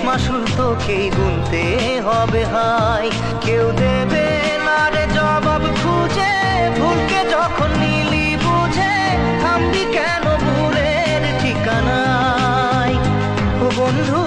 মাসুল তোকেই গুনতে হবে হাই। কেউ দেবে না রে জবাব খুঁজে, ভুলকে যখন নিলি বুঝে থামবি কেন ভুলের ঠিকানায়। ও বন্ধু